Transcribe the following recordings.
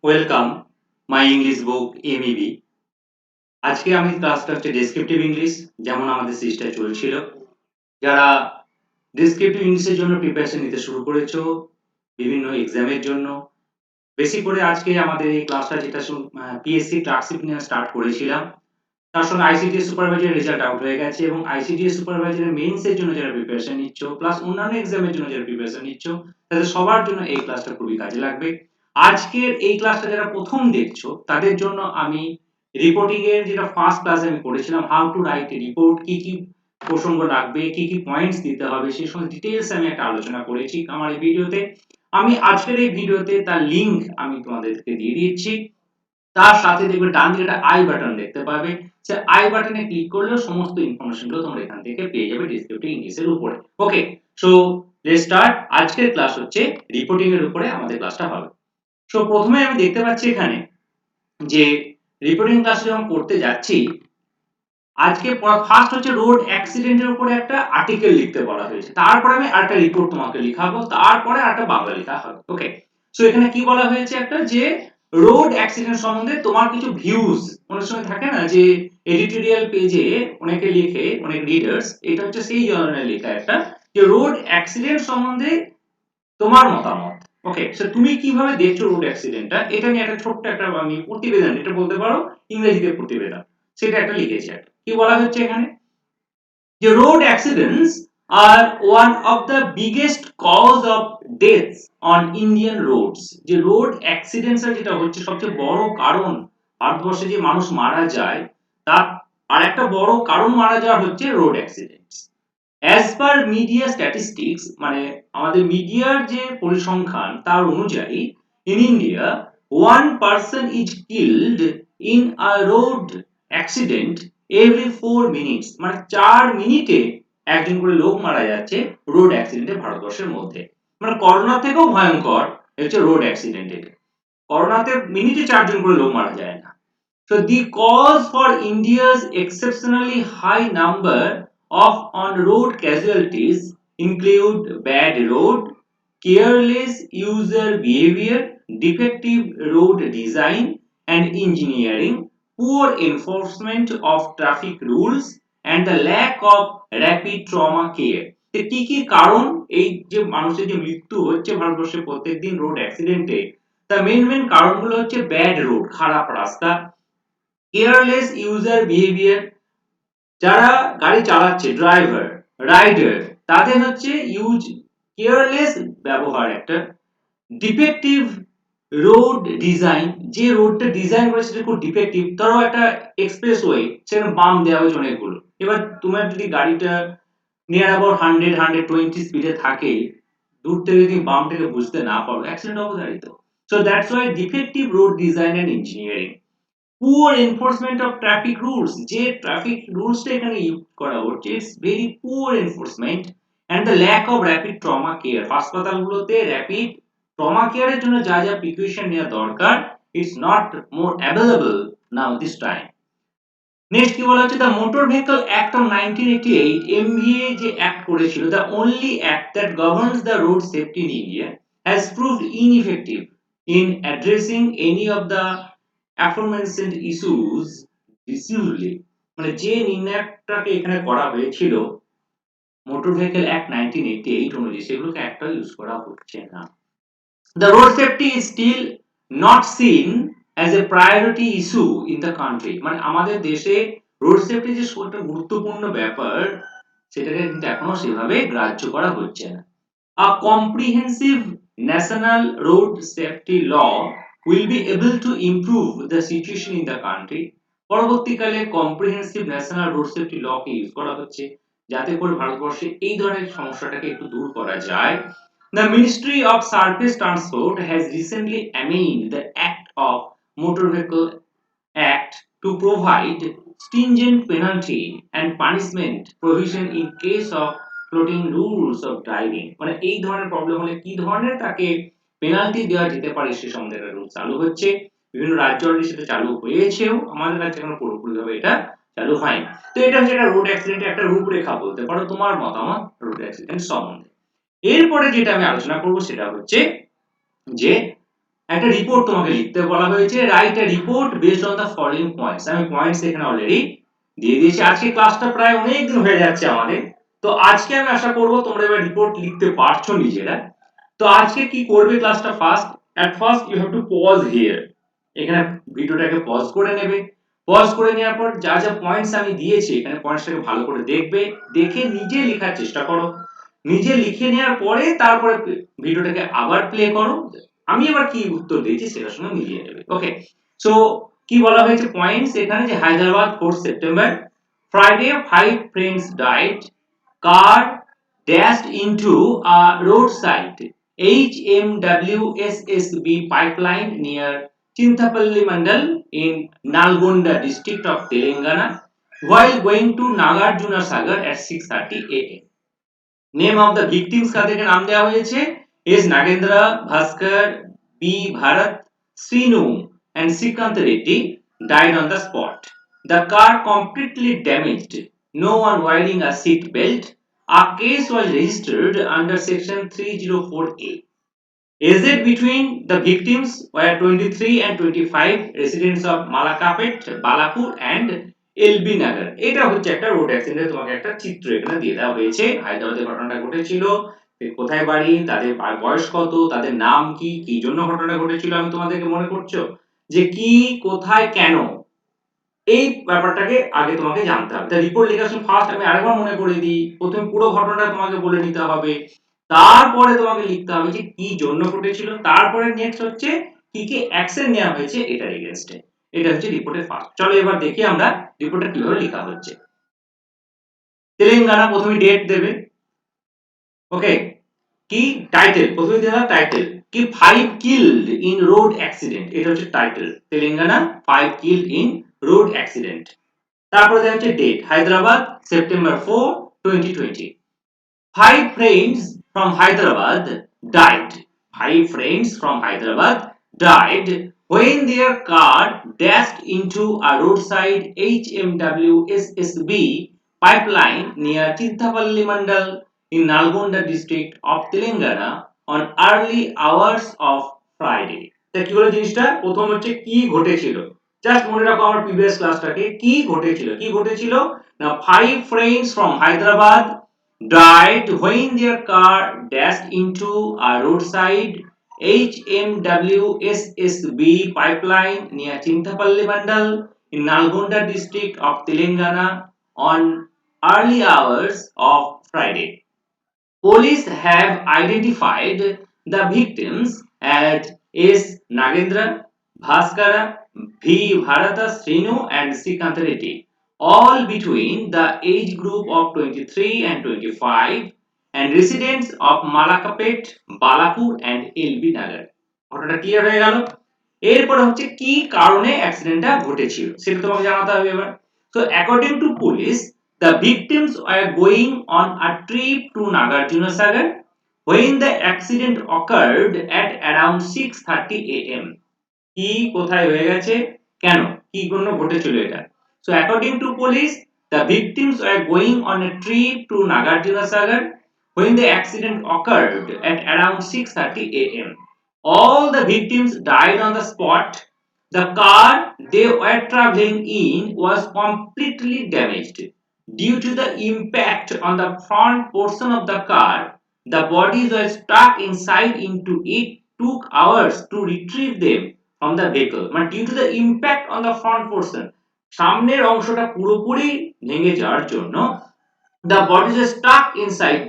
Welcome my English book এমইবি। আজকে আমি ক্লাসটা হচ্ছে ডেসক্রিপটিভ ইংলিশ, যেমন আমাদের সিরিজটা চলছিল। যারা ডেসক্রিপটিভ ইংলিশের জন্য প্রিপারেশন নিতে শুরু করেছো বিভিন্ন এক্সামের জন্য, বেশি করে আজকে আমাদের এই ক্লাসটা যেটা পিএসসি ক্লার্কশিপ নিয়ে স্টার্ট করেছিলাম, তার সঙ্গে আইসিডিএস সুপারভাইজারের রেজাল্ট আউট হয়ে গেছে এবং আইসিডিএস সুপারভাইজারের মেইনস এর জন্য যারা প্রিপারেশন নিচ্ছ প্লাস অন্যান্য এক্সামের জন্য যারা প্রিপারেশন নিচ্ছ, তাদের সবার জন্য এই ক্লাসটা খুবই কাজে লাগবে। আজকের এই ক্লাসটা যারা প্রথম দেখছো তাদের জন্য আমি রিপোর্টিং এর যেটা ফার্স্ট ক্লাসে আমি করেছিলাম, how to write a report, কি কি প্রসঙ্গ লাগবে, কি কি পয়েন্টস দিতে হবে, সেই সমস্ত ডিটেইলস আমি একটা আলোচনা করেছি আমার এই ভিডিওতে। আমি আজকের এই ভিডিওতে তার লিংক আমি তোমাদেরকে দিয়ে দিচ্ছি। তার সাথে দেখবে ডান দিকে একটা আই বাটন দেখতে পাবে, সে আই বাটনে ক্লিক করলে সমস্ত ইনফরমেশন গুলো তোমরা এখান থেকে পেয়ে যাবে ডেসক্রিপটিভ ইংলিশের উপরে। ওকে, সো লেটস স্টার্ট। আজকের ক্লাস হচ্ছে রিপোর্টিং এর উপরে আমাদের ক্লাসটা হবে। সো প্রথমে আমি দেখতে পাচ্ছি এখানে যে রিপোর্টিং ক্লাস যখন করতে যাচ্ছি, আজকে ফার্স্ট হচ্ছে রোড অ্যাক্সিডেন্টের উপরে একটা আর্টিকেল লিখতে বলা হয়েছে, তারপরে আমি আরেকটা রিপোর্ট তোমাকে লিখাবো, তারপরে আরেকটা বাংলা লেখা হবে। ওকে, সো এখানে কি বলা হয়েছে, একটা যে রোড অ্যাক্সিডেন্ট সম্বন্ধে তোমার কিছু ভিউজ অনেক সময় থাকে না, যে এডিটোরিয়াল পেজে অনেকে লিখে, অনেক রিডার্স, এটা হচ্ছে সেই ধরনের লেখা একটা, যে রোড অ্যাক্সিডেন্ট সম্বন্ধে তোমার মতামত। ওকে, সো তুমি কিভাবে দেখছো রোড অ্যাক্সিডেন্টটা, এটা নিয়ে একটা ছোট্ট একটা আমি প্রতিবেদন, এটা বলতে পারো ইংরেজিতে প্রতিবেদন, সেটা একটা লিখেছি। একটা কি বলা হচ্ছে এখানে, যে road accidents are one of the biggest cause of deaths on Indian roads. যে রোড অ্যাক্সিডেন্টস যেটা হচ্ছে সবচেয়ে বড় কারণ ভারতবর্ষে যে মানুষ মারা যায়, তার আর একটা বড় কারণ মারা যাওয়ার হচ্ছে road accidents. As per media statistics, মানে আমাদের মিডিয়ার যে পরিসংখ্যান তার অনুযায়ী, in India 1 person is killed in a road accident every 4 minutes, মানে 4 মিনিটে একজন করে লোক মারা যাচ্ছে রোড অ্যাক্সিডেন্টে ভারতবর্ষের মধ্যে। মানে করোনা থেকেও ভয়ঙ্কর হচ্ছে রোড অ্যাক্সিডেন্ট। করোনাতে মিনিটে 4 জন করে লোক মারা যায় না। So the cause for India's exceptionally high number of on-road casualties include bad road, careless user behavior, defective road design and engineering, poor enforcement of traffic rules and the lack of rapid trauma care. কি কি কারণ এই যে মানুষের যে মৃত্যু হচ্ছে ভারতবর্ষে প্রত্যেকদিন রোড অ্যাক্সিডেন্টে, তার মেইন কারণগুলো হচ্ছে ব্যাড রোড, খারাপ রাস্তা, কেয়ারলেস ইউজার বিহেভিয়ার, যারা গাড়ি চালাচ্ছে ড্রাইভার, রাইডার, তাদের হচ্ছে কেয়ারলেস ব্যবহার একটা, ডিফেক্টিভ রোড ডিজাইন, যে রোডটা ডিজাইন করেছে সেটা খুব ডিফেক্টিভ। ধরো একটা এক্সপ্রেসওয়ে, সেখানে বাম দেওয়া হয়েছে অনেকগুলো, এবার তোমার যদি গাড়িটা নিয়ার অ্যাবাউট 100-120 স্পিডে থাকে, দূর থেকে যদি বামটাকে বুঝতে না পারো, অ্যাক্সিডেন্ট হবে গাড়িতে। So that's why defective road design and engineering. Poor enforcement of traffic rules, যে ট্রাফিক রুলসটা এখানে ইউজ করা হচ্ছে it's very poor enforcement and the lack of rapid trauma care. হাসপাতালগুলোতে র‍্যাপিড ট্রমা কেয়ারের জন্য যা যা প্রিকশন নেওয়া দরকার, it's not more available now this time. Next কি বলা হচ্ছে, the motor vehicle act of 1988, MVA যে অ্যাক্ট করেছিল, the only act that governs the road safety in India, has proved ineffective in addressing any of the aforementioned issues decisively। মানে যে নির্ণয়টাকে এখানে করা হয়েছিল মোটর ভেহিকল অ্যাক্ট 1988 অনুযায়ী, সেগুলোকে একটাও ইউজ করা হচ্ছে না। The road safety is still not seen as a priority issue in the country। মানে আমাদের দেশে রোড সেফটি যে একটা গুরুত্বপূর্ণ ব্যাপার, সেটাকে কিন্তু এখনো সেভাবে গ্রাহ্য করা হচ্ছে না। A comprehensive national road safety law will be able to improve the situation in the country। পরবর্তীকালে কম্প্রিহেন্সিভ ন্যাশনাল রোড সেফটি ল কে ইউজ করা হচ্ছে, যাতে করে ভারতবর্ষে এই ধরনের সমস্যাটাকে একটু দূর করা যায়। The Ministry of Surface Transport has recently amended the Act of Motor Vehicle Act to provide stringent penalty and punishment provision in case of floating rules of driving। মানে এই ধরনের প্রবলেম হলে কি ধরনের তাকে পেনাল্টি দেওয়া যেতে পারে সে সম্বন্ধে একটা রুল চালু হচ্ছে। বিভিন্ন রাজ্য অলরেডি সেটা চালু হয়েছেও, আমাদের রাজ্যে এখনো পুরোপুরিভাবে এটা চালু হয়নি। তো এটা হচ্ছে একটা রোড অ্যাক্সিডেন্টের একটা রূপরেখা বলতে পারো, তোমার মতামত রোড অ্যাক্সিডেন্ট সম্বন্ধে। এরপরে যেটা আমি আলোচনা করব সেটা হচ্ছে যে একটা রিপোর্ট তোমাকে লিখতে বলা হয়েছে, write a report based on the following points. আমি পয়েন্টস এখানে অলরেডি দিয়ে দিয়েছি। আজকে ক্লাসটা প্রায় অনেক দিন হয়ে যাচ্ছে আমাদের, তো আজকে আমি আশা করব তোমরা এবার রিপোর্ট লিখতে পারছো নিজেরা। তো আজকে কি করবে ক্লাসটা, first you have to pause here, এখানে ভিডিওটাকে পজ করে নেবে। পজ করে নেওয়ার পর যা যা পয়েন্টস আমি দিয়েছি এখানে পয়েন্টসটাকে ভালো করে দেখবে, দেখে নিজে লেখার চেষ্টা করো। নিজে লিখে নেওয়ার পরে তারপরে ভিডিওটাকে আবার প্লে করো, আমি এবার কি উত্তর দিয়েছি সেটার সঙ্গে মিলিয়ে নেবে। ওকে, সো কি বলা হয়েছে পয়েন্টস এখানে, যে Hyderabad 4 September, Friday 5 friends died, car dashed into a roadside HMWSSB pipeline near Chinthapalli Mandal in Nalgonda district of Telangana while going to Nagarjuna Sagar at 6:30 am. Name of the victims কাদেরকে নাম দেওয়া হয়েছে, S Nagendra, Bhaskar, B Bharat, Srinu and Srikant Reddy died on the spot. The car completely damaged, no one wearing a seat belt. A case was registered under section 304A. Aged between the victims were 23 and 25, residents of Malakapet, Balapur and LB Nagar. এটা হচ্ছে একটা road accident, তোমাকে একটা চিত্র এখানে দিয়ে দেওয়া হয়েছে। হায়দ্রাবাদে ঘটনাটা ঘটেছিল, কোথায় বাড়ি, তাদের বয়স কত, তাদের নাম কি, কি জন্য ঘটনা ঘটেছিল, আমি তোমাদেরকে মনে করছো যে কি, কোথায়, কেন, এই ব্যাপারটাকে আগে তোমাকে জানতে হবে। তাই রিপোর্ট লেখার সময় ফার্স্ট আমি আরেকবার মনে করে দিই, প্রথমে পুরো ঘটনাটা তোমাকে বলে নিতে হবে, তারপরে তোমাকে লিখতে হবে যে কি জন্য ঘটেছিল, তারপরে নেক্সট হচ্ছে কি কি অ্যাকশন নেওয়া হয়েছে এটার এগেইনস্টে। এটা হচ্ছে রিপোর্টের ফার্স্ট। চলো এবার দেখি আমরা রিপোর্টটা কিভাবে লেখা হচ্ছে। তেলেঙ্গানা, প্রথমে ডেট দেবে। ওকে, কি টাইটেল, প্রথমে দেওয়া টাইটেল কি, 5 কিলড ইন রোড অ্যাক্সিডেন্ট, এটা হচ্ছে title, Telangana 5 killed in road accident. তারপরে দেওয়া হচ্ছে date, Hyderabad September 4, 2020। 5 friends from Hyderabad died. 5 friends from Hyderabad died when their car dashed into a roadside HMWSSB pipeline near Chinthapalli Mandal in Nalgonda district of Telangana on early hours of Friday. তা কি হলো জিনিসটা, প্রথম হচ্ছে কি ঘটেছিল, just মনে রাখো আমার প্রিভিয়াস ক্লাসটাকে, কি ঘটেছিল, কি ঘটেছিল না, 5 friends from Hyderabad died when their car dashed into a roadside HMWSSB pipeline near Chinthapalli Mandal in Nalgonda district of Telangana on early hours of Friday. Police have identified the victims as S. Nagendra, Bhaskara, V. Bharata, Srinu and Srikant Reddy, all between the age group of 23 and 25 and residents of Malakapet, Balapur and LB Nagar. ঘটনাটা clear হয়ে গেল। এরপরে হচ্ছে কি কারণে অ্যাক্সিডেন্টটা ঘটেছিল সেটা তোমাকে জানাতে হবে এবার। So according to police, the victims were going on a trip to Nagarjuna Sagar when the accident occurred at around 6:30 am. কি কোথায় হয়ে গেছে, কেন, কি জন্য ঘটেছিল এটা। So according to police, the victims were going on a trip to Nagarjuna Sagar when the accident occurred at around 6:30 am. All the victims died on the spot. The car they were traveling in was completely damaged. Due to the impact on the front portion of the car, the bodies were stuck inside into it. Took hours to retrieve them from the vehicle. মানে due to the impact on the front portion, সামনের অংশটা পুরোপুরি ভেঙে যাওয়ার জন্য the bodies were stuck inside,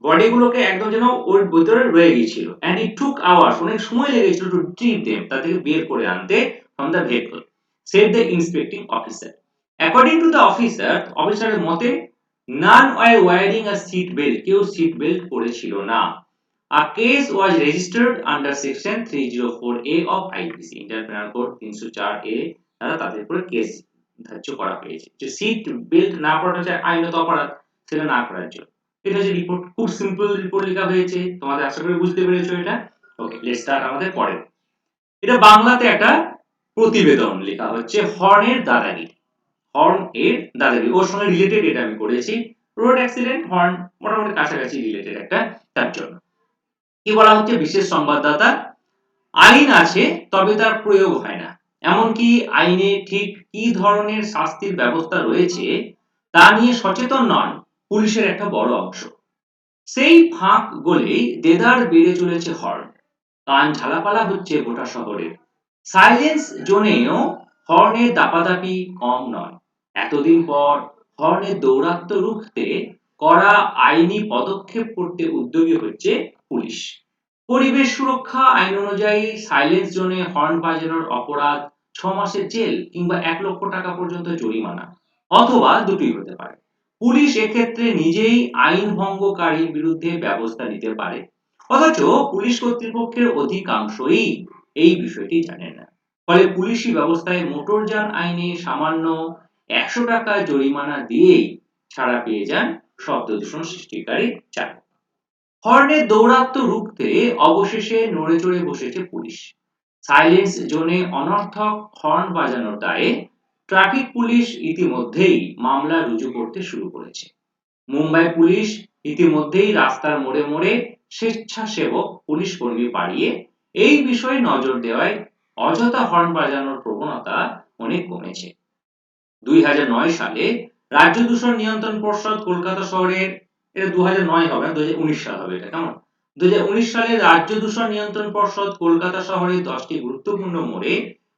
বডিগুলোকে একদম যেন ওর ভিতরে রয়ে গিয়েছিল, and it took hours, অনেক সময় লেগেছিল to retrieve them, তাদেরকে বের করে আনতে from the vehicle, said the inspecting officer. According to the officer, অফিসারের মতে none were wearing a seat belt, কেউ সিট বেল্ট পরেছিল না। A case was registered under section 304A of IPC, Indian Penal Code 304A দ্বারা তাদের উপর case ধার্য করা হয়েছে, যে সিট বেল্ট না পরাটা হচ্ছে আইনত অপরাধ, সেটা না করার জন্য। এটা যে রিপোর্ট, খুব সিম্পল রিপোর্ট লেখা হয়েছে, তোমাদের আশা করি বুঝতে পেরেছো এটা। ওকে, লেটস স্টার্ট আমাদের পরে। এটা বাংলাতে একটা প্রতিবেদন লেখা হচ্ছে, হর্নের দাদাগিরি, হর্ন এর দাদাগিরি, ওর সঙ্গে রিলেটেড এটা আমি করেছি, রোড অ্যাক্সিডেন্ট, হর্ন মোটামুটি কাছাকাছি রিলেটেড একটা, তার জন্য কি বলা হচ্ছে, বিশেষ সংবাদদাতা আইন আছে তবে তার প্রয়োগ হয় না, এমনকি আইনে ঠিক কি ধরনের শাস্তির ব্যবস্থা রয়েছে তা নিয়ে সচেতন নন পুলিশের একটা বড় অংশ। সেই ফাঁক গলেই দেদার বেড়ে চলেছে হর্ন, কান ঝালাপালা হচ্ছে গোটা শহরের। সাইলেন্স জোনেও হর্নের দাপাদাপি কম নয়। এতদিন পর হর্নের দৌরাত্ম্য রুখতে কড়া আইনি পদক্ষেপ করতে উদ্যোগী হচ্ছে পুলিশ। পরিবেশ সুরক্ষা আইন অনুযায়ী সাইলেন্স জোনে হর্ন বাজানোর অপরাধ 6 মাসের জেল কিংবা 1 লক্ষ টাকা পর্যন্ত জরিমানা, অথবা দুটোই হতে পারে। পুলিশ এক্ষেত্রে নিজেই আইন ভঙ্গকারীর বিরুদ্ধে ব্যবস্থা নিতে পারে, অথচ পুলিশ কর্তৃপক্ষের অধিকাংশই এই বিষয়টি জানেন না। ফলে পুলিশি ব্যবস্থায় মোটরযান আইনে সামান্য 100 টাকা জরিমানা দিয়েই ছাড়া পেয়ে যান শব্দ দূষণ সৃষ্টিকারী চালক। হর্নের দৌরাত্ম্য রুখতে অবশেষে নড়ে চড়ে বসেছে পুলিশ। সাইলেন্স জোনে অনর্থক হর্ন বাজানোর দায়ে ট্রাফিক পুলিশ ইতিমধ্যেই মামলা রুজু করতে শুরু করেছে। মুম্বাই পুলিশ ইতিমধ্যেই রাস্তার মোড়ে মোড়ে স্বেচ্ছাসেবক পুলিশ কর্মী পাঠিয়ে এই বিষয়ে নজর দেওয়ায় অযথা হর্ন বাজানোর প্রবণতা অনেক কমেছে। 2009 সালে রাজ্য দূষণ নিয়ন্ত্রণ পর্ষদ কলকাতা শহরের, এটা 2009 হবে না, 2019 সাল হবে, এটা কেমন, 2019 সালে রাজ্য দূষণ নিয়ন্ত্রণ পর্ষদ কলকাতা শহরের 10টি গুরুত্বপূর্ণ মোড়ে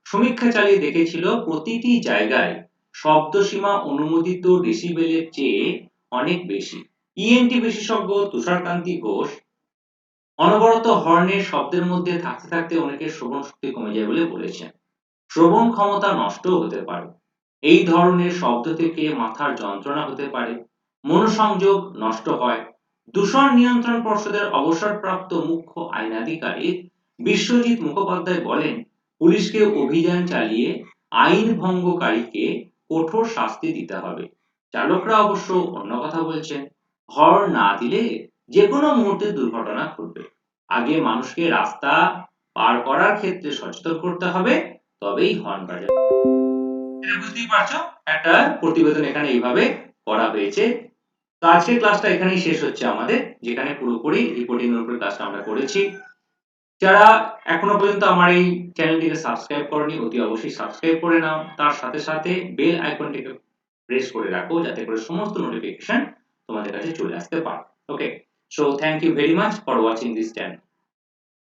সমীক্ষা চালিয়ে দেখেছিল প্রতিটি জায়গায় শব্দসীমা অনুমোদিত ডেসিবেলের চেয়ে অনেক বেশি। ইএনটি বিশেষজ্ঞ তুষারকান্তি ঘোষ অনবরত হর্নের শব্দের মধ্যে থাকতে থাকতে অনেকের শ্রবণ শক্তি কমে যায় বলে বলেছেন। শ্রবণ ক্ষমতা নষ্টও হতে পারে। এই ধরনের শব্দ থেকে মাথার যন্ত্রণা হতে পারে, মনোসংযোগ নষ্ট হয়। দূষণ নিয়ন্ত্রণ পর্ষদের অবসরপ্রাপ্ত মুখ্য আইন আধিকারিক বিশ্বজিৎ মুখোপাধ্যায় বলেন, পুলিশকে অভিযান চালিয়ে আইন ভঙ্গকারীকে কঠোর শাস্তি দিতে হবে। চালকরা অবশ্য অন্য কথা বলছেন, হর্ন না দিলে যে কোনো মুহূর্তে দুর্ঘটনা ঘটবে। আগে মানুষকে রাস্তা পার করার ক্ষেত্রে সচেতন করতে হবে, তবেই হর্ন বাজাবে। এটা বুঝতেই পারছো, একটা প্রতিবেদন এখানে এইভাবে করা হয়েছে। তো আজকের ক্লাসটা এখানেই শেষ হচ্ছে আমাদের, যেখানে পুরোপুরি রিপোর্টিং এর উপর ক্লাসটা আমরা করেছি। যারা এখনো পর্যন্ত আমার এই চ্যানেলটিকে সাবস্ক্রাইব করনি, অতি অবশ্যই সাবস্ক্রাইব করে নাও। তার সাথে সাথে বেল আইকনটিকে প্রেস করে রাখো, যাতে করে সমস্ত নোটিফিকেশন তোমাদের কাছে চলে আসতে পারে। Okay, so thank you very much for watching this channel.